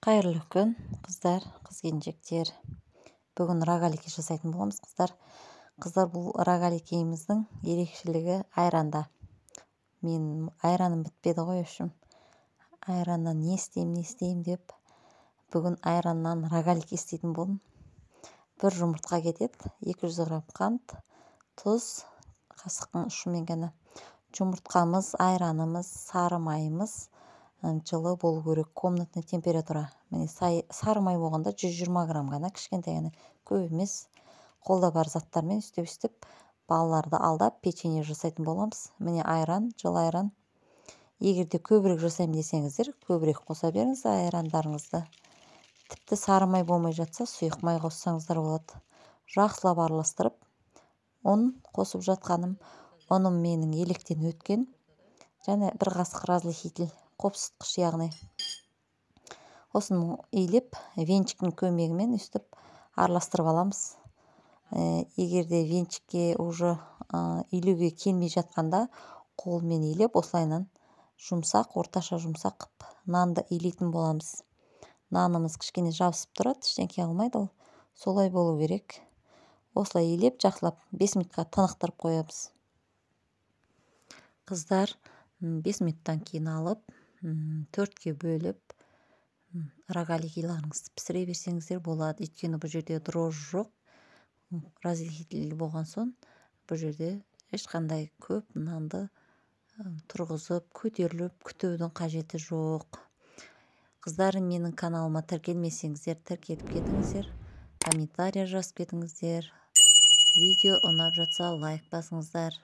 Қайырлы күн, қыздар, қыз-келіншектер. Бүгін рогалики жасайтын боламыз, қыздар. Қыздар, бұл рогаликиміздің ерекшелігі айранда. Мен айраным бітпеді ғой, үшін. Айраннан не істеймін деп, бүгін айраннан рогалики істейтін болдым. Бір жұмыртқа кетеді, 200 грамм қант, тұз, қасықтың ұшымен ғана. Жұмыртқамыз, айранымыз, сары майымыз жылы болу керек, комнатный температура. Міне сары май болғанда 120 грамм ғана, кішкентай ғана, көп емес. Қолда бар заттармен үстеп балаларды алдап печенье жасайтын боламыз. Міне айран, жылы айран. Егерде көбірек жасаймын десеңіздер, көбірек қоса беріңіз айрандарыңызды. Тіпті сары май болмай жатса, сұйық май қоссаңыздар болады. Жақсылап араластырып, ұн қосып жатқаным. Ұным менің електен өткен. Және бір қасық разрыхитель, қопсытқыш яғни. Осыны илеп, венчиктің көмегімен үстіп араластырып аламыз. Егерде венчикке уже илеуге келмей жатқанда, қолмен илеп, осылайынан жұмсақ, орташа жұмсақ қып, нанды илейтін боламыз. Нанымыз кішкене жабысып тұрады, ештеңе алмайды ол. Солай болу керек. Осылай илеп, жақсылап 5 минутқа тынықтырып қоямыз. Қыздар, 5 минуттан кейін алып, 4-ке бөліп, рогаликиларыңызды пісіре берсеңіздер болады. Өйткені бұл жерде дрожж жоқ, разрыхитель болған соң, бұл жерде ешқандай көп нанды тұрғызып, көтеріліп, күтудің қажеті жоқ. Қыздар, менің каналыма тіркелмесеңіздер, тіркеліп кетіңіздер, комментария жазып кетіңіздер. Видео ұнап жатса, лайк басыңыздар.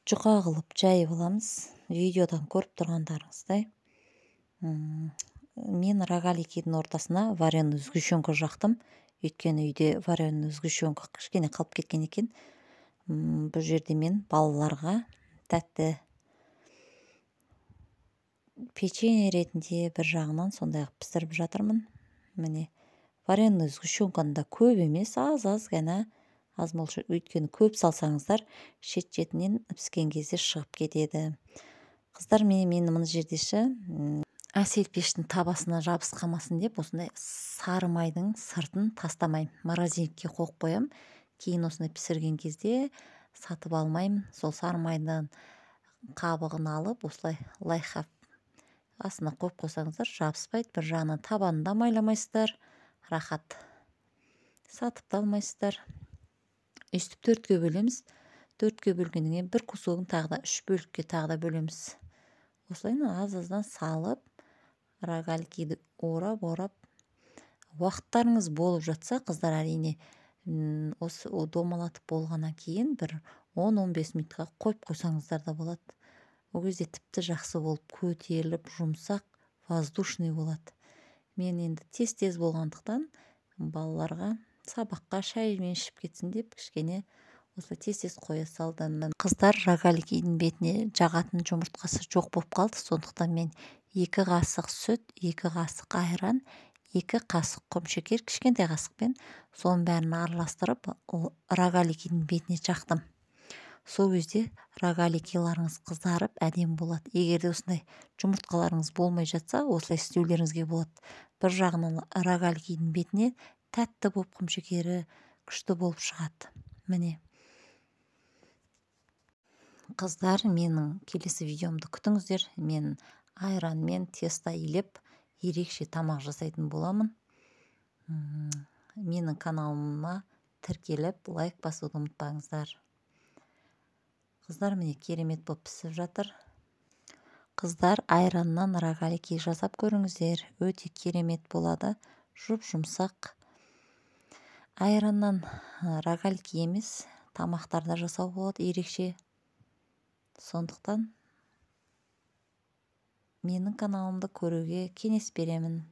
Жұқа қылып жайып аламыз, видеодан көріп тұрғандарыңыздай. Мен рогаликидің ортасына вареный сгущенка жақтым. Өйткені үйде вареный сгущенка кішкене қалып кеткен екен. Бұл жерде мен балаларға тәтті печенье ретінде бір жағынан сондай пісіріп жатырмын. Міне, вареный сгущенканы көп емес, аз ғана, аз мөлшер. Өйткені көп салсаңыздар, шет-шетінен піскен кезде шығып кетеді. Қыздар, мені мына жердеші әсел пештің табасына жабыс қалмасын деп, осындай сары майдың сыртын тастамайым. Морозилькке қойып қоям. Кейін осындай пісірген кезде сатып алмаймын. Сол сары майдан қабығын алып, осылай лайфхак астына қойып қойсаңыздар, жабыспайды. Бір жағынан табанында майламайсыздар, рахат. Сатып та алмайсыздар. Үстіп 4-ке бөлеміз. 4-ке бөлгеннен бір кусогын тағы да 3 бөлікке тағы да бөлеміз. Осылайынан аз-аздан салып, рогаликиді орап, уақыттарыңыз болып жатса, қыздар, әрине, осы домалатып болғаннан кейін бір 10-15 минутқа қойып қойсаңыздар да болады. Ол кезде тіпті жақсы болып, көтеріліп, жұмсақ, воздушный болады. Мен енді тез болғандықтан балаларға сабаққа шаймен ішіп кетсін деп, кішкене осылай тез қоя салдым. Қыздар, рогаликидің бетіне жағатын жұмыртқасы жоқ болып қалды. Сондықтан мен 2 қасық сүт, 2 қасық айран, 2 қасық құмшекер, кішкентай қасықпен соның бәрін араластырып, рогаликидің бетіне жақтым. Сол кезде рогаликиларыңыз қызарып, әдемі болады. Егерде осындай жұмыртқаларыңыз болмай жатса, осылай істеулеріңізге болады. Бір жағынан рогаликидің бетіне тәтті болып, құмшекері күшті болып шығады. Міне. Қыздар, менің келесі видеомды күтіңіздер. Мен айранмен тесто илеп, ерекше тамақ жасайтын боламын. Менің каналыма тіркеліп, лайк басуды ұмытпаңыздар. Қыздар, міне керемет болып пісіп жатыр. Қыздар, айраннан рогалики жасап көріңіздер. Өте керемет болады. Жұмсақ. Айраннан рогалики емес, тамақтарда жасау болады ерекше. Сондықтан менің каналымды көруге кеңес беремін.